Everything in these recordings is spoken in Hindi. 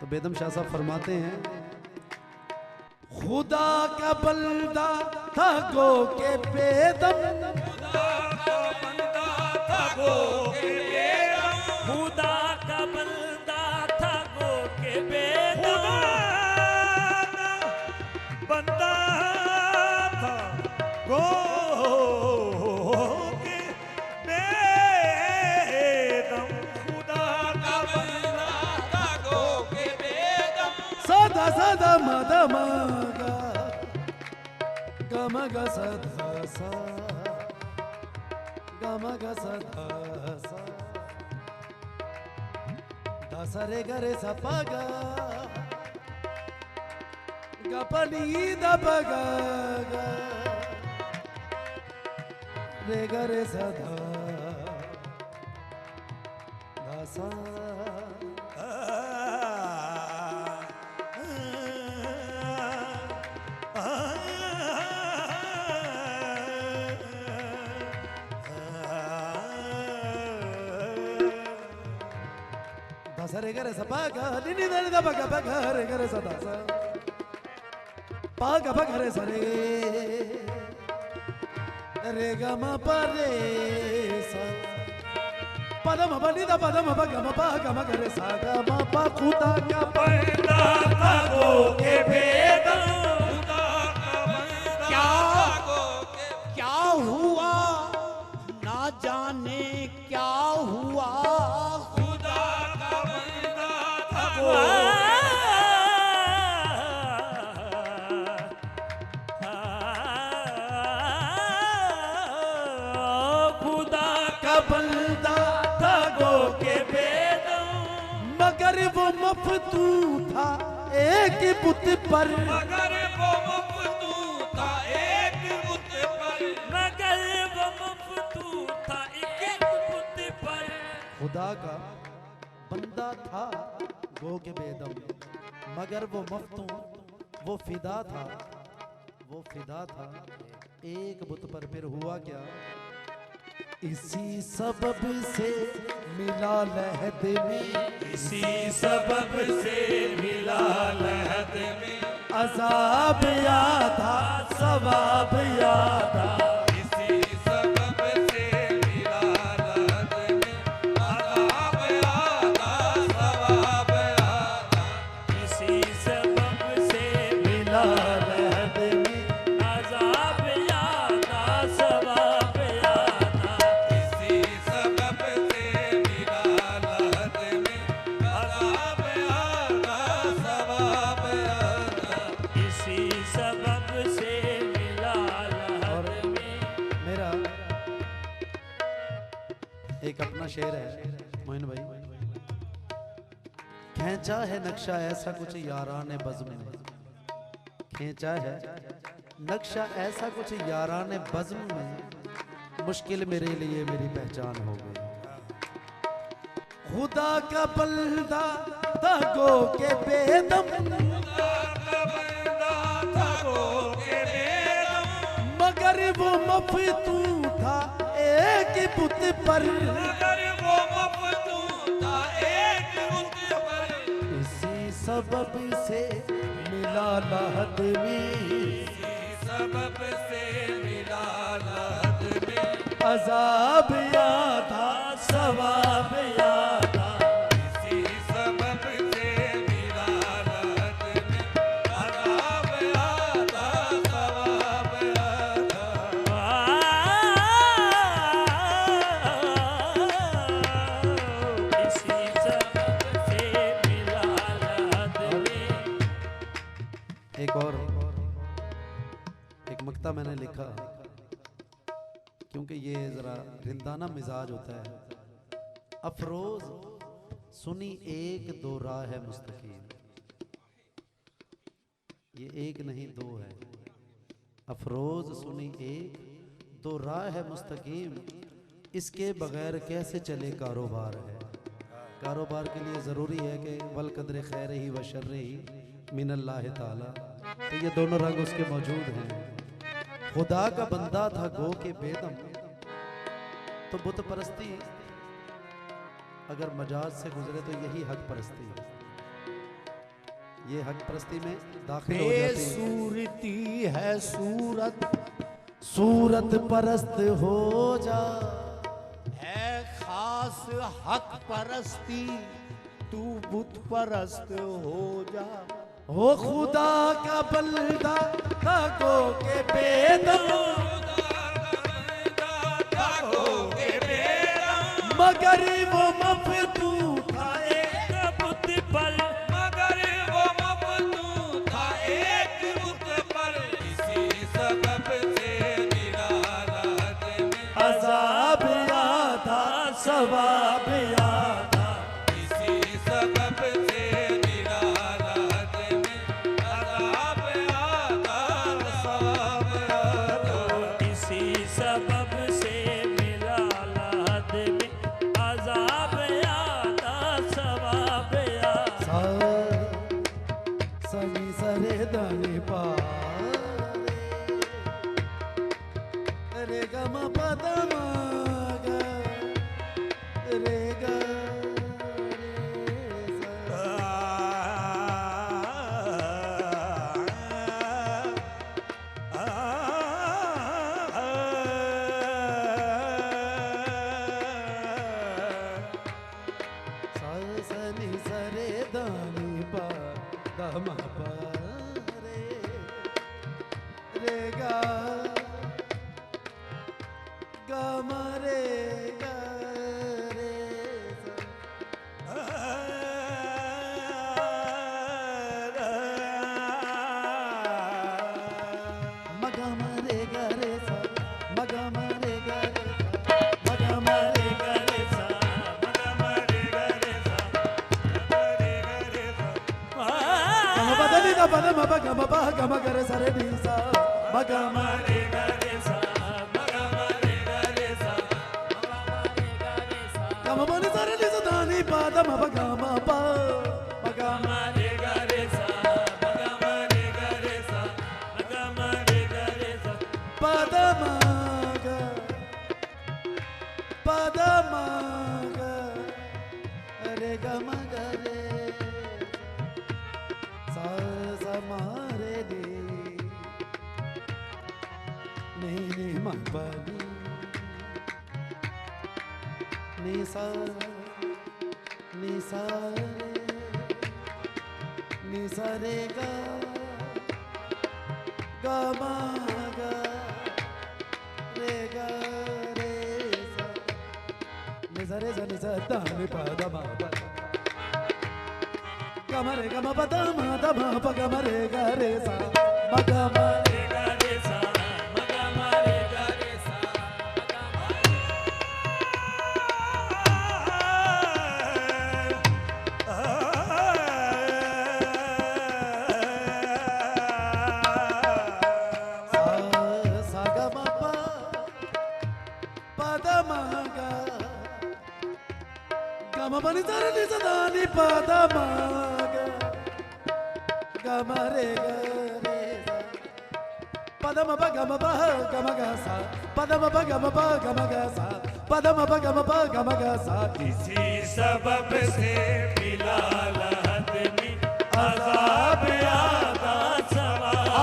तो बेदम शाह साहब फरमाते हैं, खुदा का बंदा था गो के बेदम, खुदा का बंदा था गो के बेदम, खुदा का बंदा था गो के बेदम, बंदा था गो के बेदम, खुदा का बंदा था गो के बेदम, सदा सदा मद मगा गमग सदा सा गमग सदा सा दसरे गरे सपगा गपनी दबगा रे गरे सदा दसा सरे गरे सपागा निनी दरे दबगा बगा रे गरे सदा सा पागा बगा रे सरे रे ग म प रे सा पदम बनी दा पदम बगा म पा ग म गरे सा ग म प खुदा का बंदा था गो के बेदम, खुदा का बंदा था गो के क्या हुआ ना जाने क्या हुआ, खुदा का बंदा था गो खुदा का बंदा था गो के बेदम, मगर वो मफतू था एक बुत पर, मगर वो मफतू था एक बुत पर, मगर वो मफतू था एक बुत पर, खुदा का बंदा था गो के बेदम, मगर वो मफ्तू वो फिदा था एक बुत पर। फिर हुआ क्या, इसी सबब से मिला लहद में, इसी सबब से मिला लहद में, अज़ाब यादा सवाब यादा, इसी सबब से मिला लहद में, अज़ाब यादा सवाब यादा, इसी सबब से मिला लहद में अज़ाब यादा सवाब यादा, इसी सबब से मिला लहद में, अज़ाब यादा सवाब यादा, इसी सबब से मिला और लहद में। मेरा एक अपना शेर है मोइन भाई, खींचा है नक्शा ऐसा कुछ याराने बज़्म में, खींचा है नक्शा ऐसा कुछ याराने बज़्म में, मुश्किल मेरे लिए मेरी पहचान हो गई। खुदा का बंदा था गो के बेदम, खुदा का बंदा था गो के बेदम, मगर वो मफतू था एक बुत पर, मगर वो मफतू था एक बुत पर, इसी सबब से मिला लहद में, इसी सबब से मिला लहद में, अज़ाब यादा सवाब यादा, इसी सबब से मिला लहद में, अज़ाब यादा सवाब यादा, इसी सबब से मिला लहद में। एक मक्ता मैंने लिखा, क्योंकि ये जरा रिंदाना मिजाज होता है। अफरोज सुनी एक दो राह है मुस्तकीम, ये एक नहीं दो है। अफरोज सुनी एक दो राह है मुस्तकीम, इसके बगैर कैसे चले कारोबार है। कारोबार के लिए ज़रूरी है कि वल कदर खैर ही व शर्र ही मिनल्लाह ताला, तो ये दोनों रंग उसके मौजूद हैं। खुदा का बंदा था गो के बेदम, तो बुत परस्ती अगर मजाज से गुजरे तो यही हक परस्ती है। ये हक परस्ती में दाखिल हो जाती है। बेसूरती है सूरत, सूरत परस्त हो जा, है खास हक परस्ती, तू बुत परस्त हो जा। हो खुदा का बंदा ताको के बेदम, मगर वो मफतूत था एक बुत पर मगर वो मफतू था एक बुत पर, इसी सबब से निरालात में अजाब आधा सवाब आधा, इसी सबब से निरालात में अज़ाब आधा सवाब आधा। इसी सबब से मिला लहद में अज़ाब आदा सवाब आदा। सनी सरे दाने पा रे गम पदम ग रे ग रे सा। सनी सरे दानी पा दम पा रे गा गा मरे गा रे सा। मगा मरे गा रे सा, मगा मरे गा रे सा, मगा मरे गा रे सा। गम बदनी दा बदम ब गम ब गम करे सरे नी सा, मगा मरे गम बनी सरे नी सा दानी पा दम ब गम पा मगा मरे पदम ग पदम ग रे गम ग रे सा सा मारे नी नी म बनी नी सा रे नी सा रे गा गा मा गा रे गा रे सा नी सा रे सा नी सा दा नी पा दा मा पा गा मा रे गा मा पा दा मा पा गा मा रे गा रे सा मा गा मा रे सा गा मा पा दा मा गा गा मा नी सा रे नी सा दा नी पा दा मा गा गा मा रे गा रे सा पदम ब गम ब गम ग सा, पदम ब गम ब गम ग सा, पदम ब गम ब गम ग सा। इसी सबब से मिला लहद में अज़ाब आदा सवाब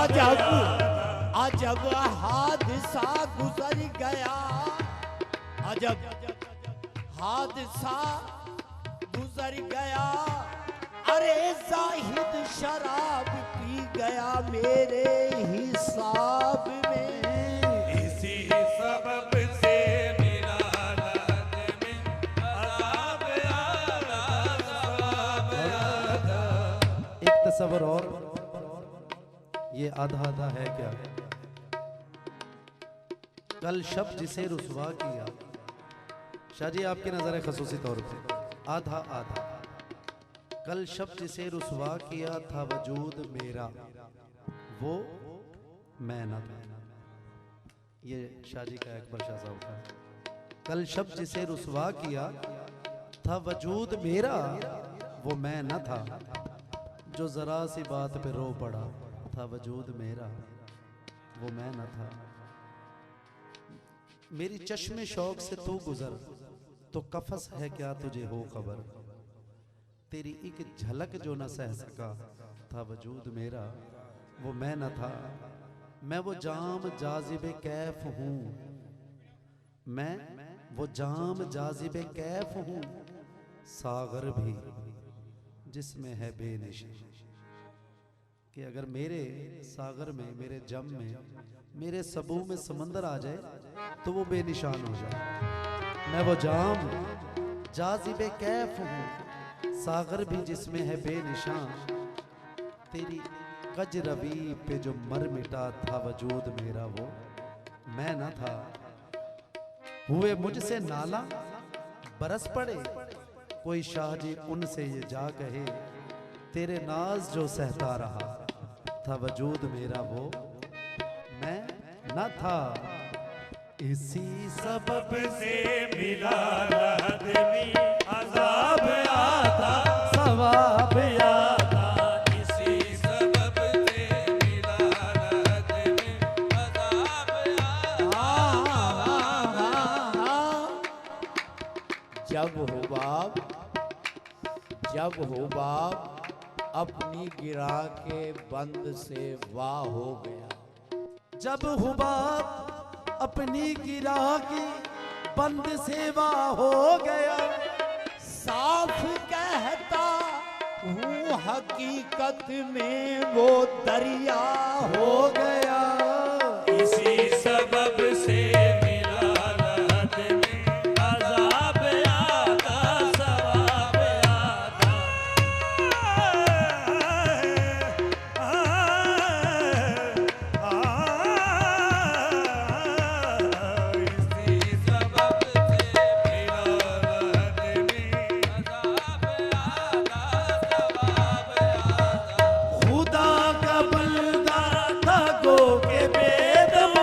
अजब हादसा गुजर गया, अजब हादसा गुजर गया, अरे जाहिद शराब पी गया मेरे हिसाब में। इसी सबब से मिला लहद में अज़ाब आदा सवाब आदा। एक तस्वर और, ये आधा आधा है क्या? कल शब जिसे रुसवा किया, शाह जी आपकी नजर है खसूसी तौर पे, आधा आधा। कल शब जिसे रुसवा किया था वजूद मेरा, वो मैं न था। ये शाह जी का अकबर शाह साहब का। कल शब जिसे रुसवा किया था वजूद मेरा, वो मैं न था, जो जरा सी बात पे रो पड़ा था वजूद मेरा, वो मैं न था। मेरी चश्मे शौक से तू गुजर, तो कफस है क्या तुझे हो खबर, तेरी एक झलक जो न सह सका था वजूद मेरा वो मैं न था। मैं वो जाम जाजिब कैफ हूँ, मैं वो जाम जाजिब कैफ हूँ, सागर भी जिसमें है बेनिशान। कि अगर मेरे सागर में, मेरे जम में, मेरे सबू में समंदर आ जाए तो वो बेनिशान हो जाए। मैं वो जाम जाजिब कैफ हूँ, सागर भी जिसमें है बेनिशान। तेरी कज रवि पे जो मर मिटा था वजूद मेरा वो मैं न था। हुए मुझसे नाला बरस पड़े, कोई शाहजी उनसे ये जा कहे, तेरे नाज जो सहता रहा था वजूद मेरा वो मैं न था। इसी सबब से मिला राहत में अजाब आता, सवाब आता। इसी सबब से मिला राहत में अजाब आता। जब हुबाब अपनी गिरा के बंद से वाह हो गया, जब हुबाब अपनी गिरा की बंद सेवा हो गया, साफ कहता हूँ हकीकत में वो दरिया हो गया। इसी सबब से मिला राहत में अजाब आता, सवाब आता। इसी सबब से मिला राहत में अजाब आता, सवाब आता। खुदा का बंदा था गो के बेदम,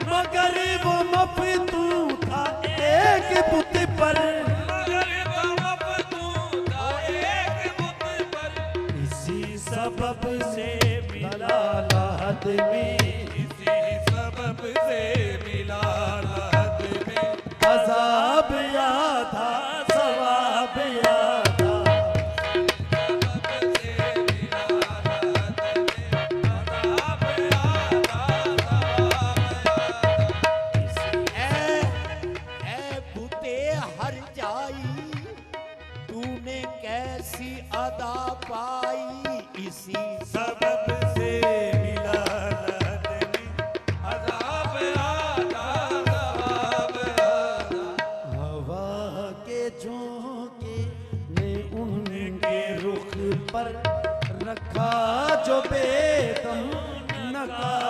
मगर वो मफतू था एक बुत पर। इसी सबब से मिला राहत में, इसी सबब से मिला राहत में अजाब आता, सवाब आता। ऐ बुते हर जाई तूने कैसी अदा पाई। इसी सबब से मिला राहत में अजाब आता, सवाब आता। हवा के झोंके ने उनके रुख पर रखा जो बेदम नकाब